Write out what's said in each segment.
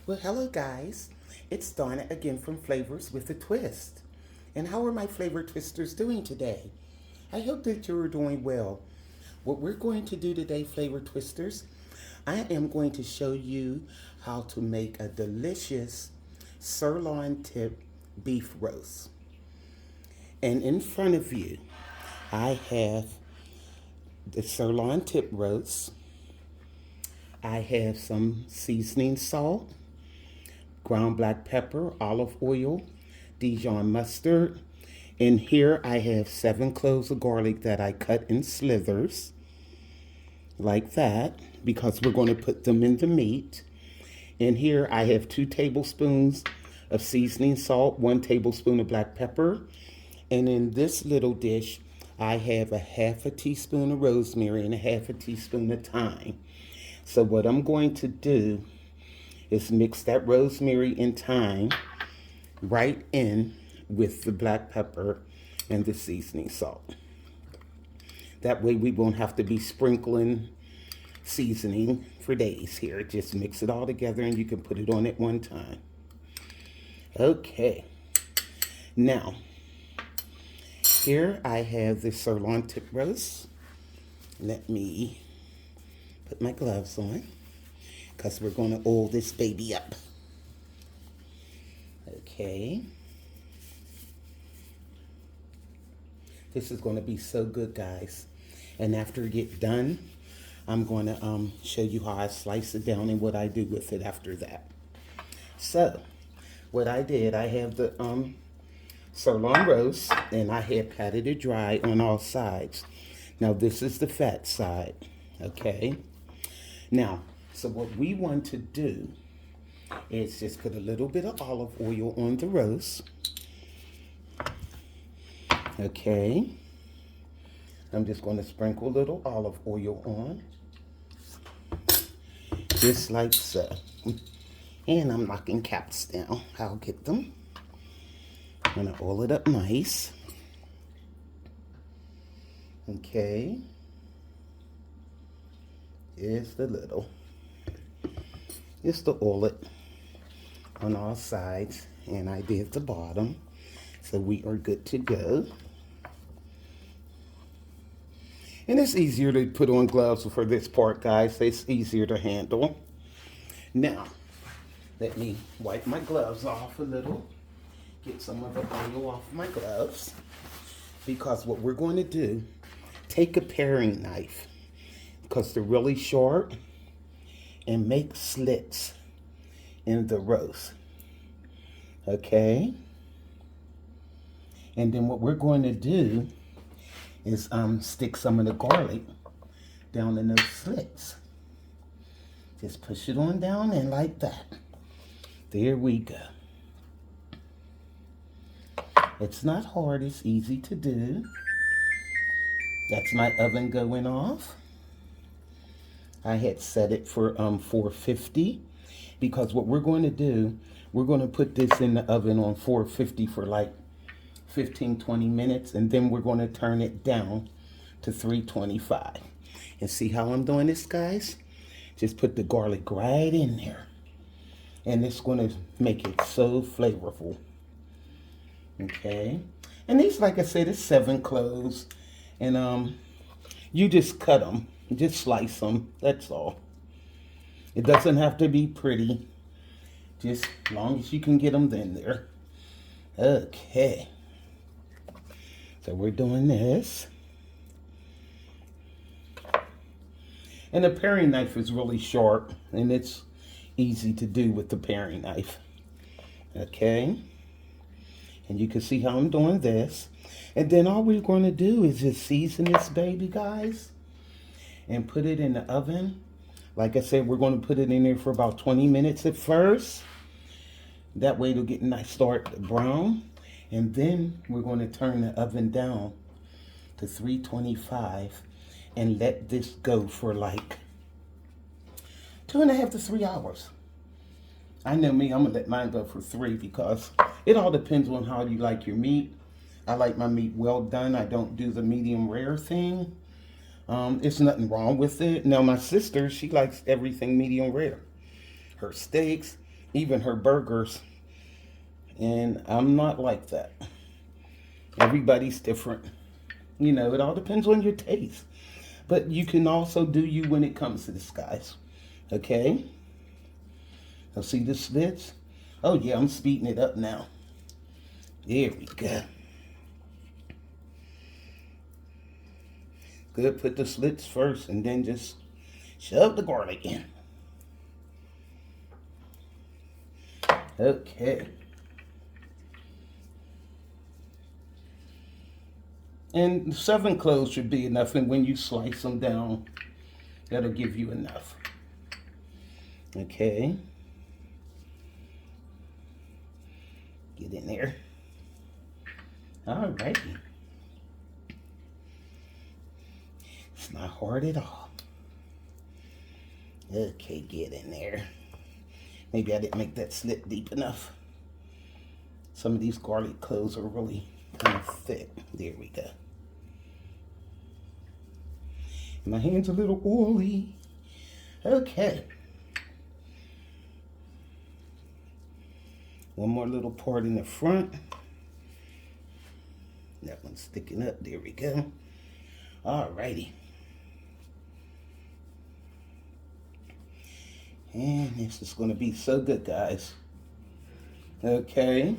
Well, hello guys. It's Donna again from Flavors with a Twist. And how are my flavor twisters doing today? I hope that you are doing well. What we're going to do today, flavor twisters, I am going to show you how to make a delicious sirloin tip beef roast. And in front of you, I have the sirloin tip roast. I have some seasoning salt, ground black pepper, olive oil, Dijon mustard. In here I have 7 cloves of garlic that I cut in slithers, like that, because we're going to put them in the meat. In here I have 2 tablespoons of seasoning salt, 1 tablespoon of black pepper. And in this little dish, I have a half a teaspoon of rosemary and a half a teaspoon of thyme. So what I'm going to do is mix that rosemary and thyme right in with the black pepper and the seasoning salt. That way we won't have to be sprinkling seasoning for days here. Just mix it all together and you can put it on at one time. Okay. Now, here I have the sirloin tip roast. Let me put my gloves on because we're going to oil this baby up. Okay. This is going to be so good, guys. And after you get done, I'm going to show you how I slice it down and what I do with it after that. So, what I did, I have the sirloin roast, and I had patted it dry on all sides. Now, this is the fat side, okay? Now, so what we want to do is just put a little bit of olive oil on the roast. Okay. I'm just going to sprinkle a little olive oil on. Just like so. And I'm knocking caps down. I'll get them. I'm going to oil it up nice. Okay. Just a little. Just to oil it on all sides. And I did the bottom. So we are good to go. And it's easier to put on gloves for this part, guys. It's easier to handle. Now, let me wipe my gloves off a little. Get some of the oil off my gloves. Because what we're going to do, take a paring knife, because they're really sharp, and make slits in the roast. Okay? And then what we're going to do is stick some of the garlic down in those slits. Just push it on down and like that. There we go. It's not hard, it's easy to do. That's my oven going off. I had set it for 450 because what we're going to do, we're going to put this in the oven on 450 for like 15-20 minutes, and then we're going to turn it down to 325. And see how I'm doing this, guys? Just put the garlic right in there, and it's going to make it so flavorful. Okay, and these, like I said, it's 7 cloves, and you just cut them, just slice them. That's all. It doesn't have to be pretty, just as long as you can get them in there. Okay. So we're doing this. And the paring knife is really sharp, and it's easy to do with the paring knife. Okay. And you can see how I'm doing this. And then all we're going to do is just season this baby, guys, and put it in the oven. Like I said, we're going to put it in there for about 20 minutes at first. That way it'll get a nice start brown. And then we're going to turn the oven down to 325 and let this go for like 2.5 to 3 hours. I know me, I'm going to let mine go for 3 because it all depends on how you like your meat. I like my meat well done. I don't do the medium rare thing. It's nothing wrong with it. Now, my sister, she likes everything medium rare. Her steaks, even her burgers. And I'm not like that. Everybody's different. You know, it all depends on your taste. But you can also do you when it comes to this, guys. Okay? Now see the slits? Oh yeah, I'm speeding it up now. There we go. Good, put the slits first and then just shove the garlic in. Okay. And 7 cloves should be enough, and when you slice them down, that'll give you enough. Okay. Get in there. All righty. It's not hard at all. Okay, get in there. Maybe I didn't make that slit deep enough. Some of these garlic cloves are really kind of thick. There we go. My hand's a little oily. Okay. One more little part in the front. That one's sticking up. There we go. All righty. And this is going to be so good, guys. Okay.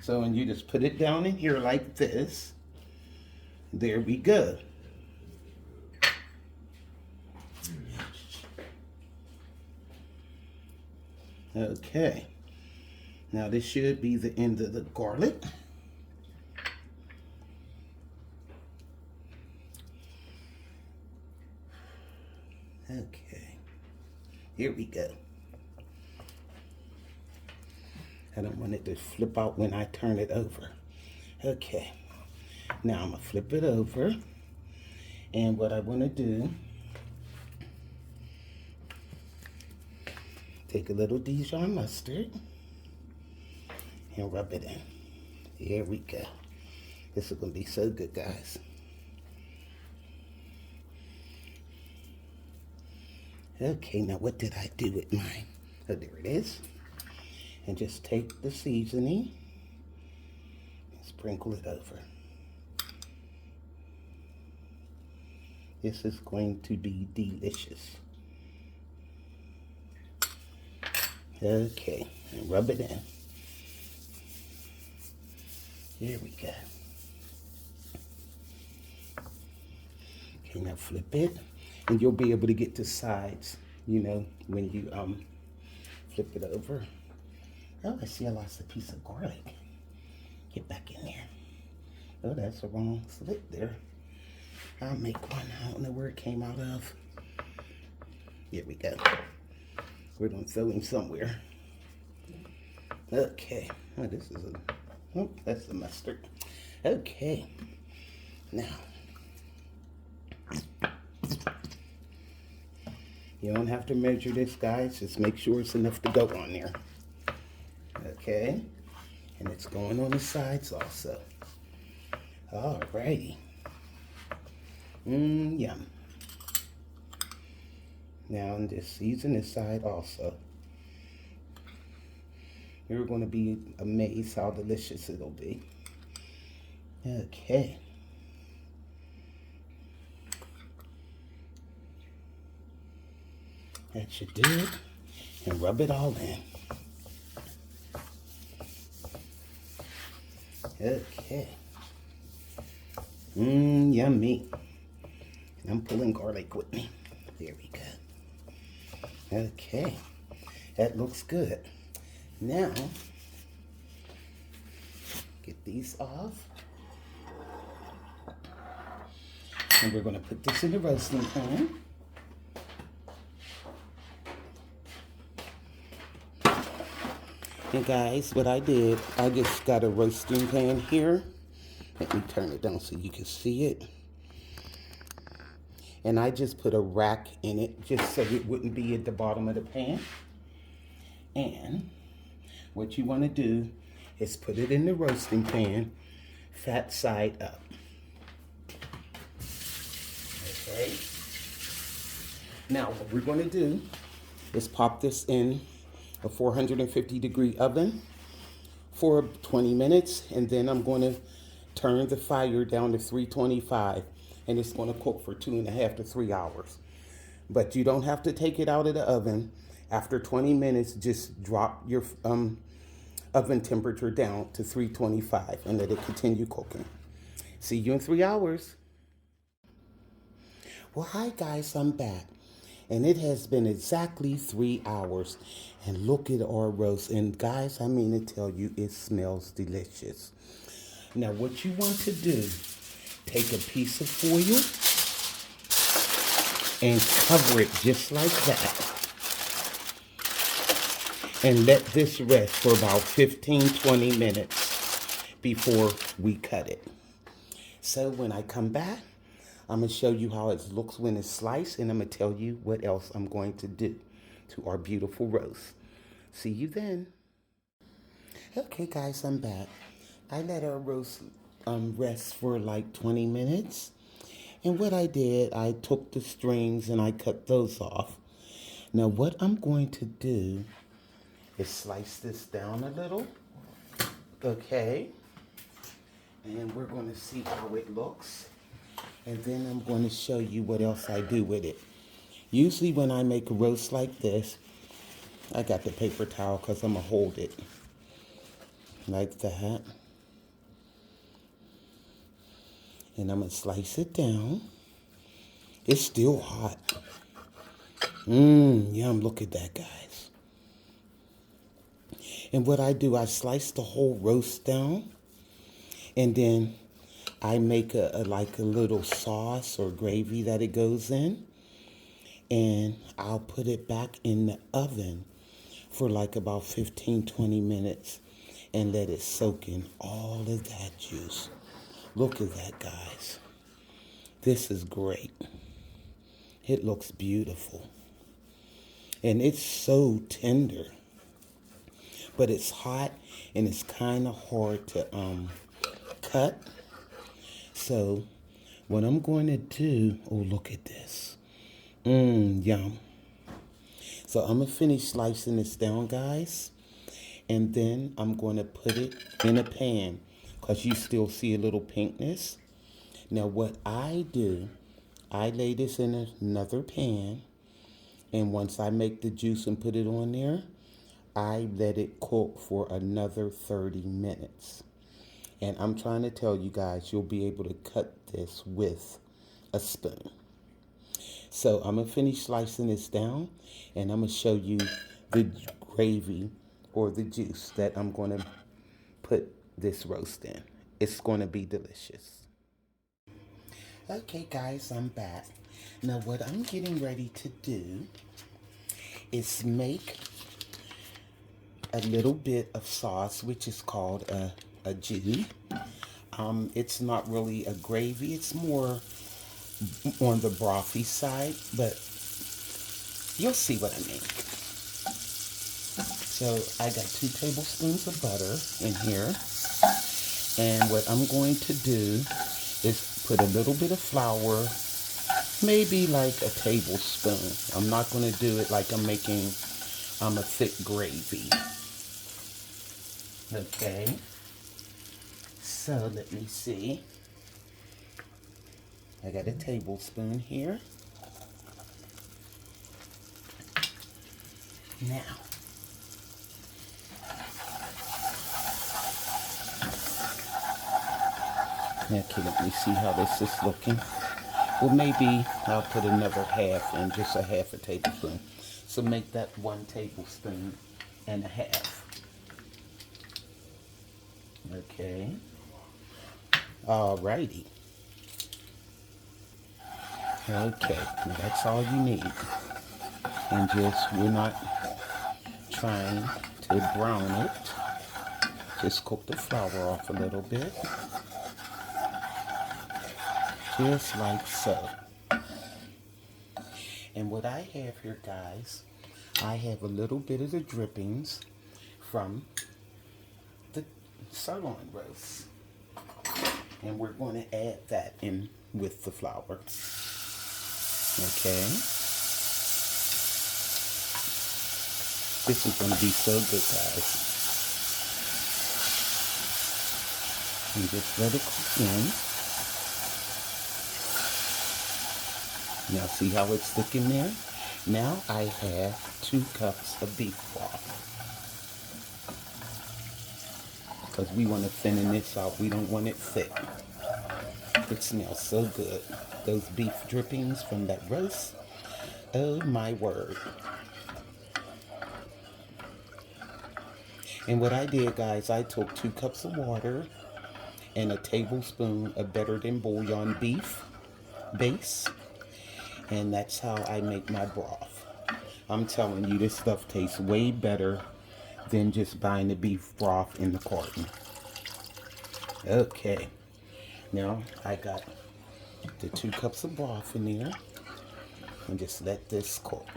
So, and you just put it down in here like this. There we go. Okay. Now this should be the end of the garlic. Okay. Here we go. I don't want it to flip out when I turn it over. Okay. Now I'm going to flip it over. And what I want to do, take a little Dijon Mustard and rub it in. Here we go. This is going to be so good, guys. Okay, now what did I do with mine? Oh, there it is. And just take the seasoning and sprinkle it over. This is going to be delicious. Okay, and rub it in. Here we go. Okay, now flip it, and you'll be able to get the sides, you know, when you flip it over. Oh, I see I lost a piece of garlic. Get back in there. Oh, that's the wrong slit there. I'll make one. I don't know where it came out of. Here we go. We're going to throw him somewhere. Okay. Oh, this is a... Oh, that's the mustard. Okay. Now. You don't have to measure this, guys. Just make sure it's enough to go on there. Okay. And it's going on the sides also. Alrighty. Yum. Now I'm just season this side also. You're going to be amazed how delicious it'll be. Okay. That should do it. And rub it all in. Okay. Yummy. And I'm pulling garlic with me. There we go. Okay. That looks good. Now, get these off. And we're going to put this in the roasting pan. And guys, what I did, I just got a roasting pan here. Let me turn it down so you can see it. And I just put a rack in it just so it wouldn't be at the bottom of the pan. And what you want to do is put it in the roasting pan, fat side up. Okay. Now what we're going to do is pop this in a 450-degree oven for 20 minutes, and then I'm going to turn the fire down to 325, and it's going to cook for 2.5 to 3 hours. But you don't have to take it out of the oven. After 20 minutes, just drop your oven temperature down to 325 and let it continue cooking. See you in 3 hours. Well, hi guys, I'm back. And it has been exactly 3 hours. And look at our roast. And guys, I mean to tell you, it smells delicious. Now, what you want to do, take a piece of foil and cover it just like that. And let this rest for about 15-20 minutes before we cut it. So when I come back, I'm going to show you how it looks when it's sliced, and I'm going to tell you what else I'm going to do to our beautiful roast. See you then. Okay, guys, I'm back. I let our roast rest for like 20 minutes. And what I did, I took the strings and I cut those off. Now, what I'm going to do is slice this down a little. Okay. And we're going to see how it looks. And then I'm going to show you what else I do with it. Usually when I make a roast like this, I got the paper towel because I'm going to hold it like that. And I'm going to slice it down. It's still hot. Yum, look at that, guys. And what I do, I slice the whole roast down. And then I make a little sauce or gravy that it goes in. And I'll put it back in the oven for like about 15-20 minutes and let it soak in all of that juice. Look at that, guys. This is great. It looks beautiful. And it's so tender. But it's hot and it's kind of hard to cut. So what I'm going to do, oh, look at this. Yum. So I'm going to finish slicing this down, guys. And then I'm going to put it in a pan because you still see a little pinkness. Now what I do, I lay this in another pan. And once I make the juice and put it on there, I let it cook for another 30 minutes. And I'm trying to tell you guys, you'll be able to cut this with a spoon. So I'm going to finish slicing this down, and I'm going to show you the gravy or the juice that I'm going to put this roast in. It's going to be delicious. Okay, guys, I'm back. Now, what I'm getting ready to do is make a little bit of sauce, which is called a jus. It's not really a gravy. It's more on the brothy side, but you'll see what I mean. So I got 2 tablespoons of butter in here. And what I'm going to do is put a little bit of flour, maybe like a tablespoon. I'm not going to do it like I'm making a thick gravy. Okay. So let me see. I got a tablespoon here. Now, okay, let me see how this is looking. Well, maybe I'll put another half in, just a half a tablespoon. So make that 1 tablespoon and a half. Okay. Alrighty. Okay, now that's all you need. And just, we're not trying to brown it. Just cook the flour off a little bit. Just like so. And what I have here, guys, I have a little bit of the drippings from the sirloin roast. And we're going to add that in with the flour. Okay. This is going to be so good, guys. And just let it cook in. Now see how it's sticking there? Now I have 2 cups of beef broth. Because we want to thin this out. We don't want it thick. It smells so good. Those beef drippings from that roast. Oh my word. And what I did, guys, I took 2 cups of water and a tablespoon of better than bouillon beef base. And that's how I make my broth. I'm telling you, this stuff tastes way better than just buying the beef broth in the carton. Okay. Now I got the 2 cups of broth in there. And just let this cook.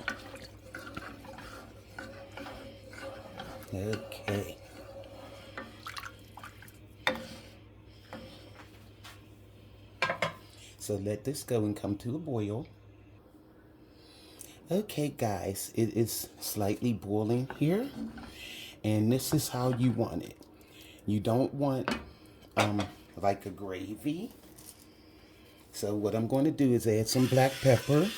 Okay. So let this go and come to a boil. Okay, guys, it is slightly boiling here. And this is how you want it. You don't want like a gravy. So what I'm going to do is add some black pepper.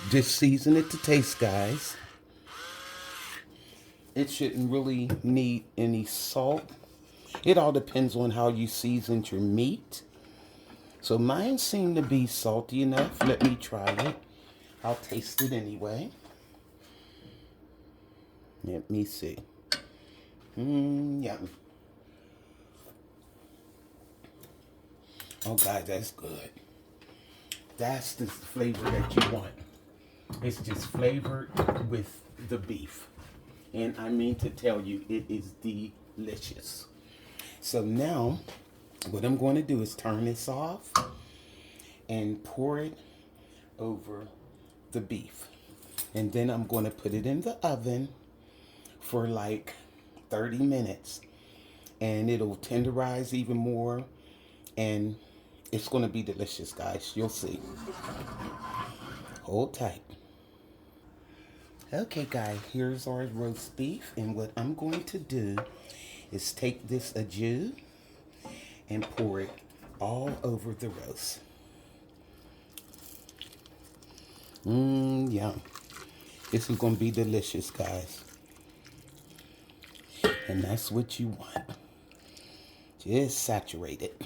Just season it to taste, guys. It shouldn't really need any salt. It all depends on how you seasoned your meat. So mine seem to be salty enough. Let me try it. I'll taste it anyway. Let me see. Yum. Oh, guys, that's good. That's the flavor that you want. It's just flavored with the beef. And I mean to tell you, it is delicious. So now, what I'm going to do is turn this off and pour it over the beef. And then I'm going to put it in the oven for like 30 minutes. And it'll tenderize even more. And it's going to be delicious, guys. You'll see. Hold tight. Okay, guys, here's our roast beef. And what I'm going to do is take this au jus and pour it all over the roast. Yum. This is going to be delicious, guys. And that's what you want. Just saturate it.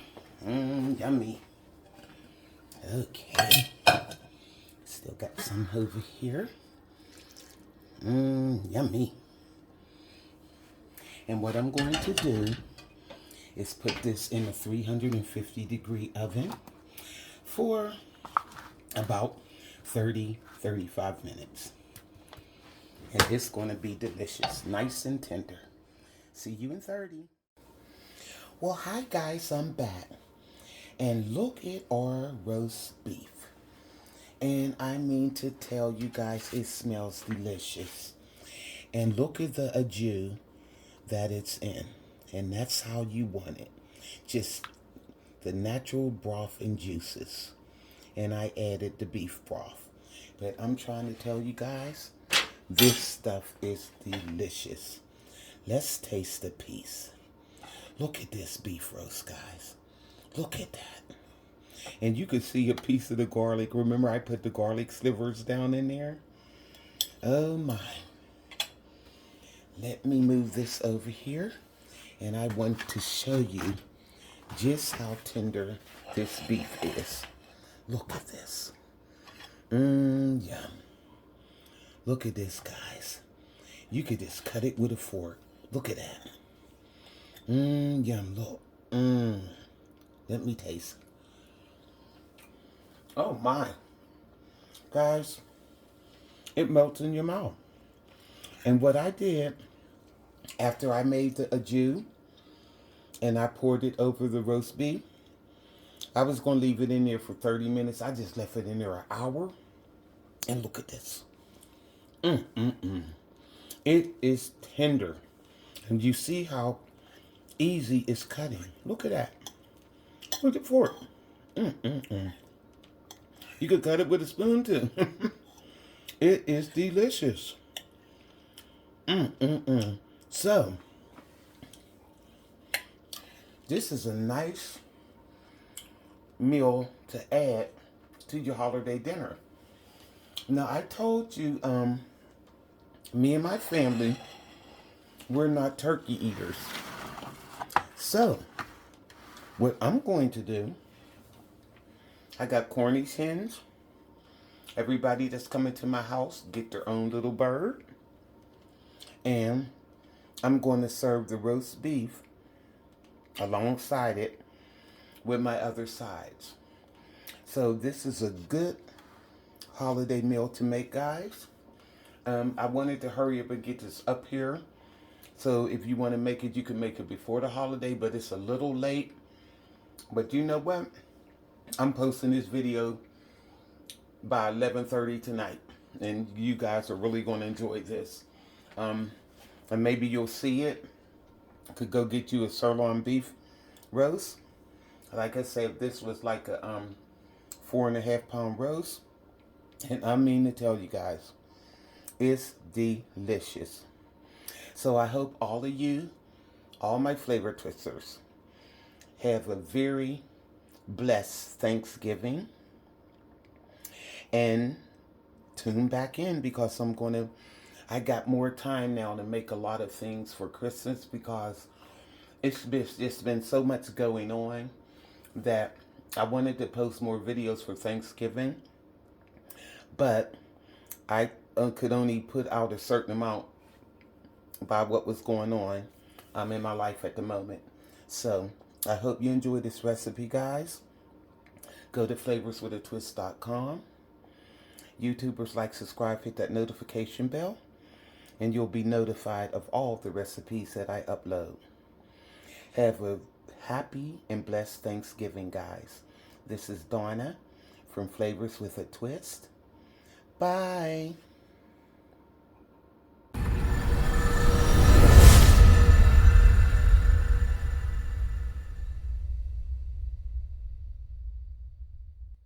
Yummy. Okay. Still got some over here. Yummy. And what I'm going to do is put this in a 350-degree oven for about 30-35 minutes. And it's going to be delicious, nice and tender. See you in 30. Well, hi guys, I'm back. And look at our roast beef. And I mean to tell you guys, it smells delicious. And look at the au jus that it's in. And that's how you want it. Just the natural broth and juices. And I added the beef broth. But I'm trying to tell you guys, this stuff is delicious. Let's taste a piece. Look at this beef roast, guys. Look at that. And you can see a piece of the garlic. Remember, I put the garlic slivers down in there? Oh, my. Let me move this over here. And I want to show you just how tender this beef is. Look at this. Yum. Look at this, guys. You could just cut it with a fork. Look at that. Yum. Look. Let me taste. Oh, my. Guys, it melts in your mouth. And what I did, after I made the au jus and I poured it over the roast beef, I was going to leave it in there for 30 minutes. I just left it in there an hour. And look at this. It is tender. And you see how easy it's cutting. Look at that. Look at the fork. You could cut it with a spoon too. It is delicious. So, this is a nice meal to add to your holiday dinner. Now, I told you, me and my family, we're not turkey eaters. So, what I'm going to do, I got Cornish hens. Everybody that's coming to my house get their own little bird. And I'm going to serve the roast beef alongside it with my other sides. So this is a good holiday meal to make, guys. I wanted to hurry up and get this up here. So if you want to make it, you can make it before the holiday, but it's a little late. But you know what? I'm posting this video by 11:30 tonight, and you guys are really going to enjoy this. And maybe you'll see it. Could go get you a sirloin beef roast. Like I said, this was like a 4.5 pound roast, and I mean to tell you guys, it's delicious. So I hope all of you, all my flavor twisters, have a very blessed Thanksgiving. And tune back in because I got more time now to make a lot of things for Christmas because it's just been so much going on that I wanted to post more videos for Thanksgiving, but I could only put out a certain amount by what was going on in my life at the moment. So I hope you enjoy this recipe, guys. Go to flavorswithatwist.com. YouTubers like, subscribe, hit that notification bell, and you'll be notified of all the recipes that I upload. Have a happy and blessed Thanksgiving, guys. This is Donna from Flavors with a Twist. Bye.